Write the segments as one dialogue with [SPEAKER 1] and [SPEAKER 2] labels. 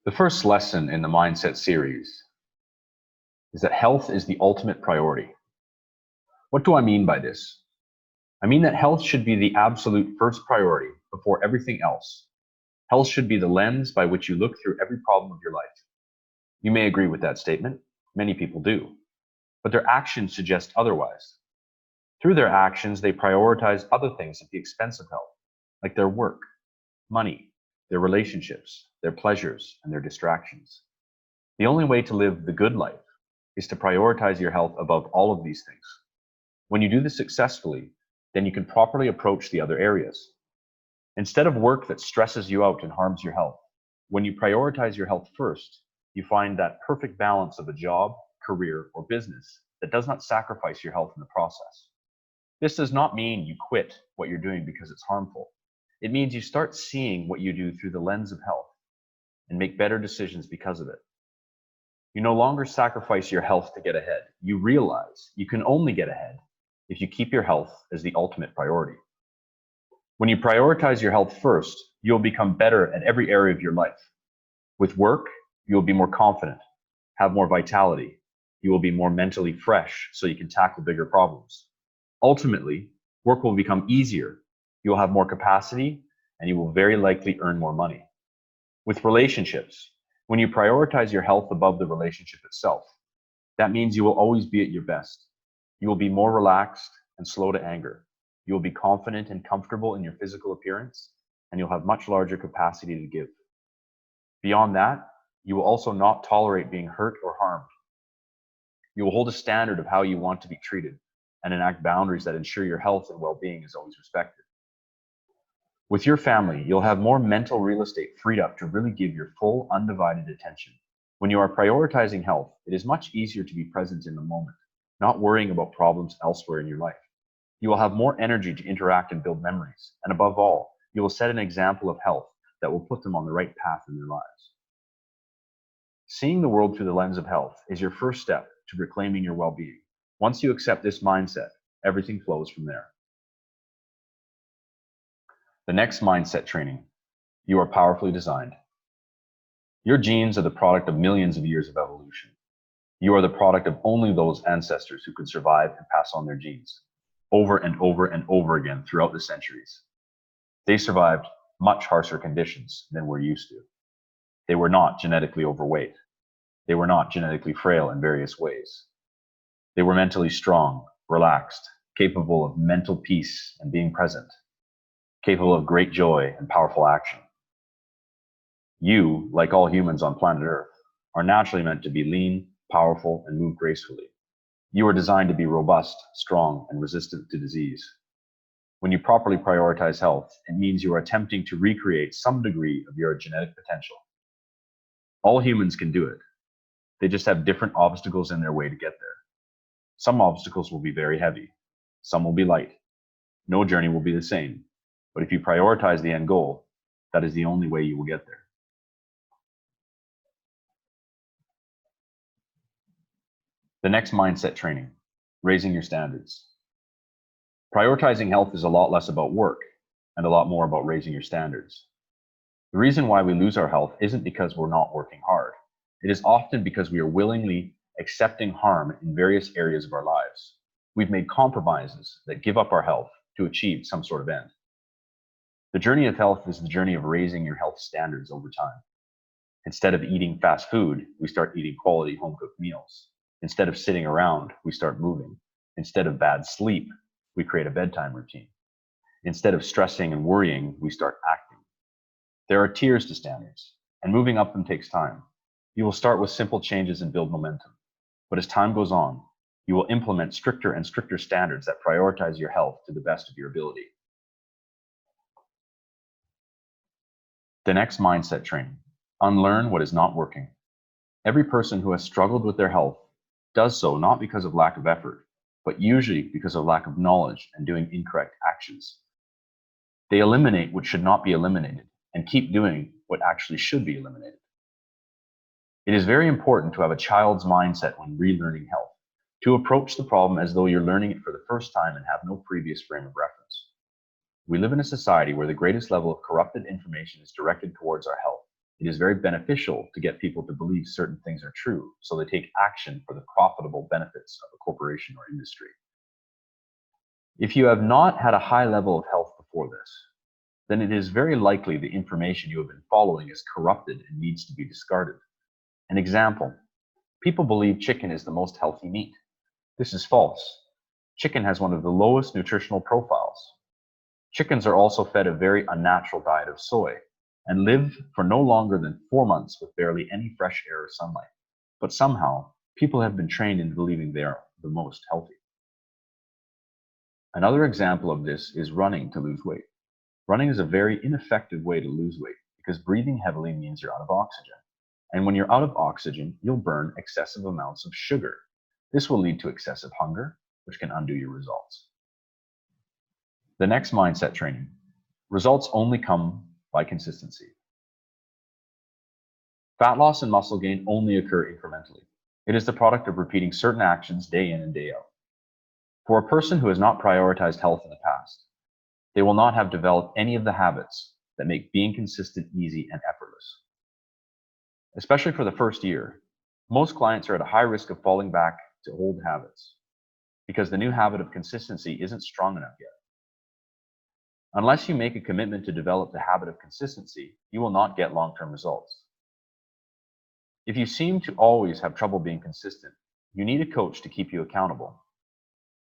[SPEAKER 1] The first lesson in the Mindset series is that health is the ultimate priority. What do I mean by this? I mean that health should be the absolute first priority before everything else. Health should be the lens by which you look through every problem of your life. You may agree with that statement. Many people do. But their actions suggest otherwise. Through their actions, they prioritize other things at the expense of health, like their work, money, their relationships, their pleasures, and their distractions. The only way to live the good life is to prioritize your health above all of these things. When you do this successfully, then you can properly approach the other areas. Instead of work that stresses you out and harms your health, when you prioritize your health first, you find that perfect balance of a job, career, or business that does not sacrifice your health in the process. This does not mean you quit what you're doing because it's harmful. It means you start seeing what you do through the lens of health and make better decisions because of it. You no longer sacrifice your health to get ahead. You realize you can only get ahead if you keep your health as the ultimate priority. When you prioritize your health first, you'll become better at every area of your life. With work, you'll be more confident, have more vitality. You will be more mentally fresh so you can tackle bigger problems. Ultimately, work will become easier. You will have more capacity and you will very likely earn more money. With relationships, when you prioritize your health above the relationship itself, that means you will always be at your best. You will be more relaxed and slow to anger. You will be confident and comfortable in your physical appearance, and you'll have much larger capacity to give. Beyond that, you will also not tolerate being hurt or harmed. You will hold a standard of how you want to be treated and enact boundaries that ensure your health and well-being is always respected. With your family, you'll have more mental real estate freed up to really give your full, undivided attention. When you are prioritizing health, it is much easier to be present in the moment, not worrying about problems elsewhere in your life. You will have more energy to interact and build memories, and above all, you will set an example of health that will put them on the right path in their lives. Seeing the world through the lens of health is your first step to reclaiming your well-being. Once you accept this mindset, everything flows from there. The next mindset training: you are powerfully designed. Your genes are the product of millions of years of evolution. You are the product of only those ancestors who could survive and pass on their genes over and over and over again throughout the centuries. They survived much harsher conditions than we're used to. They were not genetically overweight. They were not genetically frail in various ways. They were mentally strong, relaxed, capable of mental peace and being present, capable of great joy and powerful action. You, like all humans on planet Earth, are naturally meant to be lean, powerful, and move gracefully. You are designed to be robust, strong, and resistant to disease. When you properly prioritize health, it means you are attempting to recreate some degree of your genetic potential. All humans can do it. They just have different obstacles in their way to get there. Some obstacles will be very heavy. Some will be light. No journey will be the same. But if you prioritize the end goal, that is the only way you will get there. The next mindset training: raising your standards. Prioritizing health is a lot less about work and a lot more about raising your standards. The reason why we lose our health isn't because we're not working hard. It is often because we are willingly accepting harm in various areas of our lives. We've made compromises that give up our health to achieve some sort of end. The journey of health is the journey of raising your health standards over time. Instead of eating fast food, we start eating quality home-cooked meals. Instead of sitting around, we start moving. Instead of bad sleep, we create a bedtime routine. Instead of stressing and worrying, we start acting. There are tiers to standards, and moving up them takes time. You will start with simple changes and build momentum. But as time goes on, you will implement stricter and stricter standards that prioritize your health to the best of your ability. The next mindset training: unlearn what is not working. Every person who has struggled with their health does so not because of lack of effort, but usually because of lack of knowledge and doing incorrect actions. They eliminate what should not be eliminated and keep doing what actually should be eliminated. It is very important to have a child's mindset when relearning health, to approach the problem as though you're learning it for the first time and have no previous frame of reference. We live in a society where the greatest level of corrupted information is directed towards our health. It is very beneficial to get people to believe certain things are true, so they take action for the profitable benefits of a corporation or industry. If you have not had a high level of health before this, then it is very likely the information you have been following is corrupted and needs to be discarded. An example, people believe chicken is the most healthy meat. This is false. Chicken has one of the lowest nutritional profiles. Chickens are also fed a very unnatural diet of soy and live for no longer than 4 months with barely any fresh air or sunlight. But somehow, people have been trained into believing they are the most healthy. Another example of this is running to lose weight. Running is a very ineffective way to lose weight because breathing heavily means you're out of oxygen. And when you're out of oxygen, you'll burn excessive amounts of sugar. This will lead to excessive hunger, which can undo your results. The next mindset training. Results only come by consistency. Fat loss and muscle gain only occur incrementally. It is the product of repeating certain actions day in and day out. For a person who has not prioritized health in the past, they will not have developed any of the habits that make being consistent easy and effortless. Especially for the first year, most clients are at a high risk of falling back to old habits because the new habit of consistency isn't strong enough yet. Unless you make a commitment to develop the habit of consistency, you will not get long-term results. If you seem to always have trouble being consistent, you need a coach to keep you accountable.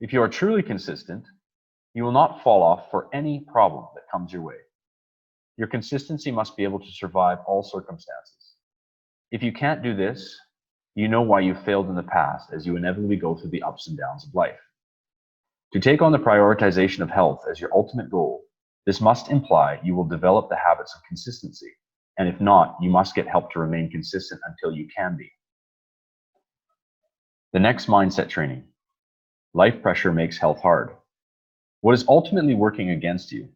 [SPEAKER 1] If you are truly consistent, you will not fall off for any problem that comes your way. Your consistency must be able to survive all circumstances. If you can't do this, you know why you failed in the past, as you inevitably go through the ups and downs of life. To take on the prioritization of health as your ultimate goal, this must imply you will develop the habits of consistency, and if not, you must get help to remain consistent until you can be. The next mindset training. Life pressure makes health hard. What is ultimately working against you,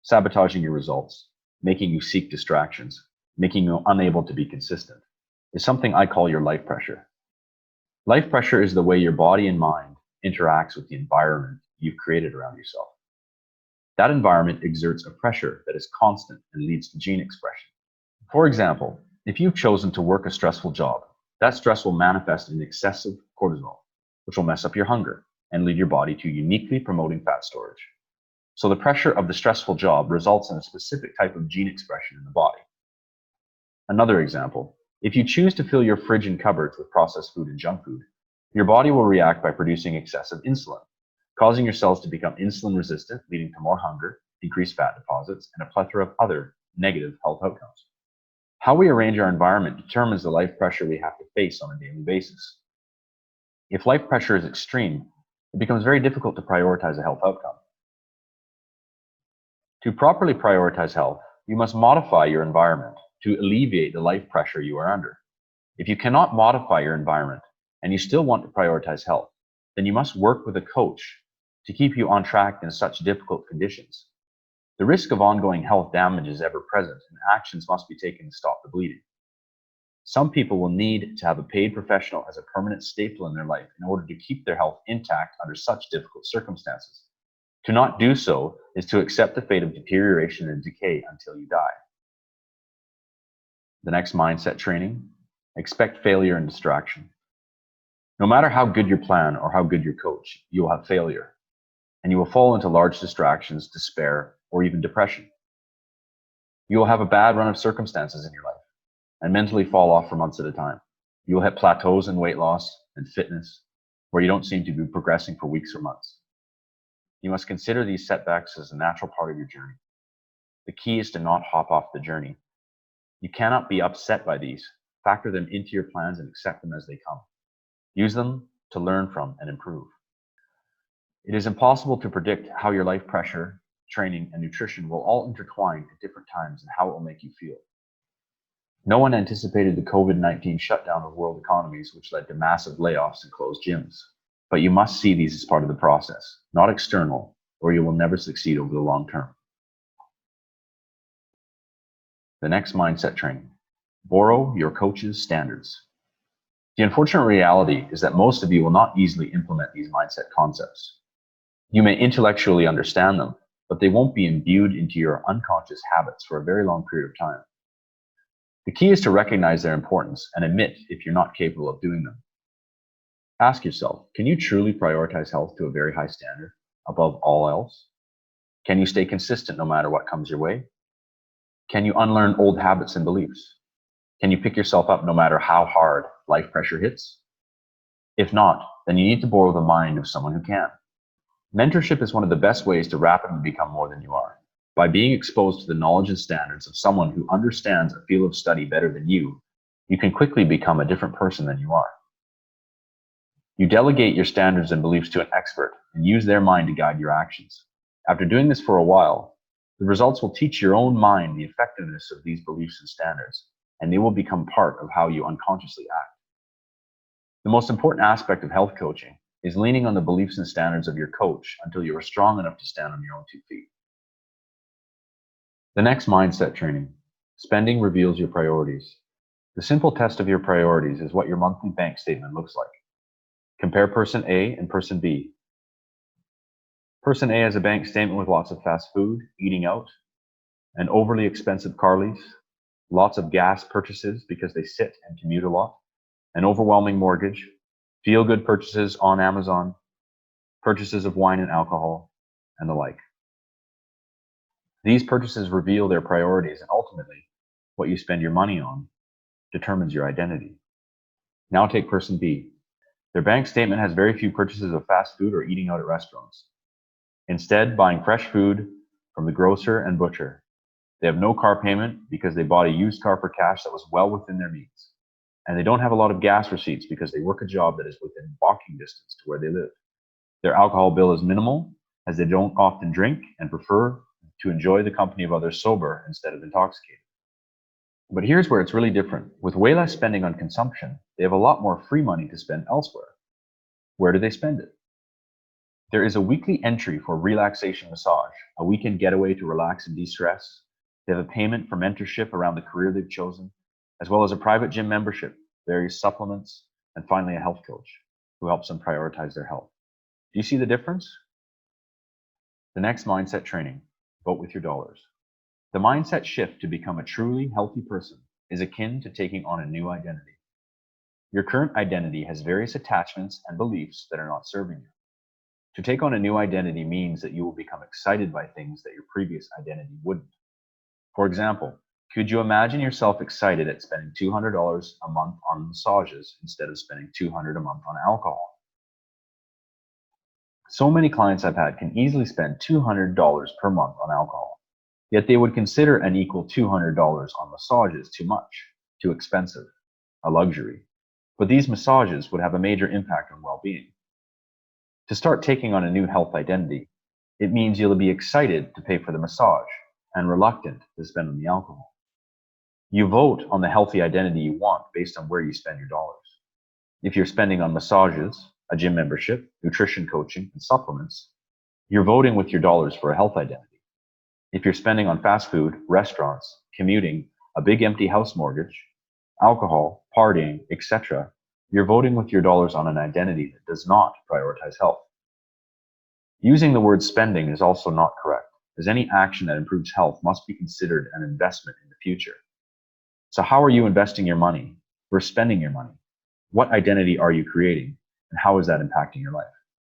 [SPEAKER 1] sabotaging your results, making you seek distractions, making you unable to be consistent, is something I call your life pressure. Life pressure is the way your body and mind interacts with the environment you've created around yourself. That environment exerts a pressure that is constant and leads to gene expression. For example, if you've chosen to work a stressful job, that stress will manifest in excessive cortisol, which will mess up your hunger and lead your body to uniquely promoting fat storage. So the pressure of the stressful job results in a specific type of gene expression in the body. Another example, if you choose to fill your fridge and cupboards with processed food and junk food, your body will react by producing excessive insulin, causing your cells to become insulin resistant, leading to more hunger, increased fat deposits, and a plethora of other negative health outcomes. How we arrange our environment determines the life pressure we have to face on a daily basis. If life pressure is extreme, it becomes very difficult to prioritize a health outcome. To properly prioritize health, you must modify your environment to alleviate the life pressure you are under. If you cannot modify your environment and you still want to prioritize health, then you must work with a coach to keep you on track in such difficult conditions. The risk of ongoing health damage is ever present, and actions must be taken to stop the bleeding. Some people will need to have a paid professional as a permanent staple in their life in order to keep their health intact under such difficult circumstances. To not do so is to accept the fate of deterioration and decay until you die. The next mindset training, expect failure and distraction. No matter how good your plan or how good your coach, you will have failure, and you will fall into large distractions, despair, or even depression. You will have a bad run of circumstances in your life and mentally fall off for months at a time. You will hit plateaus in weight loss and fitness where you don't seem to be progressing for weeks or months. You must consider these setbacks as a natural part of your journey. The key is to not hop off the journey. You cannot be upset by these. Factor them into your plans and accept them as they come. Use them to learn from and improve. It is impossible to predict how your life pressure, training, and nutrition will all intertwine at different times and how it will make you feel. No one anticipated the COVID-19 shutdown of world economies, which led to massive layoffs and closed gyms. But you must see these as part of the process, not external, or you will never succeed over the long term. The next mindset training, borrow your coach's standards. The unfortunate reality is that most of you will not easily implement these mindset concepts. You may intellectually understand them, but they won't be imbued into your unconscious habits for a very long period of time. The key is to recognize their importance and admit if you're not capable of doing them. Ask yourself, can you truly prioritize health to a very high standard above all else? Can you stay consistent no matter what comes your way? Can you unlearn old habits and beliefs? Can you pick yourself up no matter how hard life pressure hits? If not, then you need to borrow the mind of someone who can. Mentorship is one of the best ways to rapidly become more than you are. By being exposed to the knowledge and standards of someone who understands a field of study better than you can quickly become a different person than you are. You delegate your standards and beliefs to an expert and use their mind to guide your actions. After doing this for a while, the results will teach your own mind the effectiveness of these beliefs and standards, and they will become part of how you unconsciously act. The most important aspect of health coaching is leaning on the beliefs and standards of your coach until you are strong enough to stand on your own 2 feet. The next mindset training, spending reveals your priorities. The simple test of your priorities is what your monthly bank statement looks like. Compare person A and person B. Person A has a bank statement with lots of fast food, eating out, an overly expensive car lease, lots of gas purchases because they sit and commute a lot, an overwhelming mortgage, feel-good purchases on Amazon, purchases of wine and alcohol, and the like. These purchases reveal their priorities, and ultimately, what you spend your money on determines your identity. Now take person B. Their bank statement has very few purchases of fast food or eating out at restaurants. Instead, buying fresh food from the grocer and butcher. They have no car payment because they bought a used car for cash that was well within their means. And they don't have a lot of gas receipts because they work a job that is within walking distance to where they live. Their alcohol bill is minimal as they don't often drink and prefer to enjoy the company of others sober instead of intoxicated. But here's where it's really different. With way less spending on consumption, they have a lot more free money to spend elsewhere. Where do they spend it? There is a weekly entry for relaxation massage, a weekend getaway to relax and de-stress. They have a payment for mentorship around the career they've chosen, as well as a private gym membership, various supplements, and finally a health coach who helps them prioritize their health. Do you see the difference? The next mindset training, vote with your dollars. The mindset shift to become a truly healthy person is akin to taking on a new identity. Your current identity has various attachments and beliefs that are not serving you. To take on a new identity means that you will become excited by things that your previous identity wouldn't. For example, could you imagine yourself excited at spending $200 a month on massages instead of spending $200 a month on alcohol? So many clients I've had can easily spend $200 per month on alcohol, yet they would consider an equal $200 on massages too much, too expensive, a luxury. But these massages would have a major impact on well-being. To start taking on a new health identity, it means you'll be excited to pay for the massage and reluctant to spend on the alcohol. You vote on the healthy identity you want based on where you spend your dollars. If you're spending on massages, a gym membership, nutrition coaching, and supplements, you're voting with your dollars for a health identity. If you're spending on fast food, restaurants, commuting, a big empty house mortgage, alcohol, partying, etc., you're voting with your dollars on an identity that does not prioritize health. Using the word spending is also not correct, as any action that improves health must be considered an investment in the future. So how are you investing your money versus spending your money? What identity are you creating, and how is that impacting your life?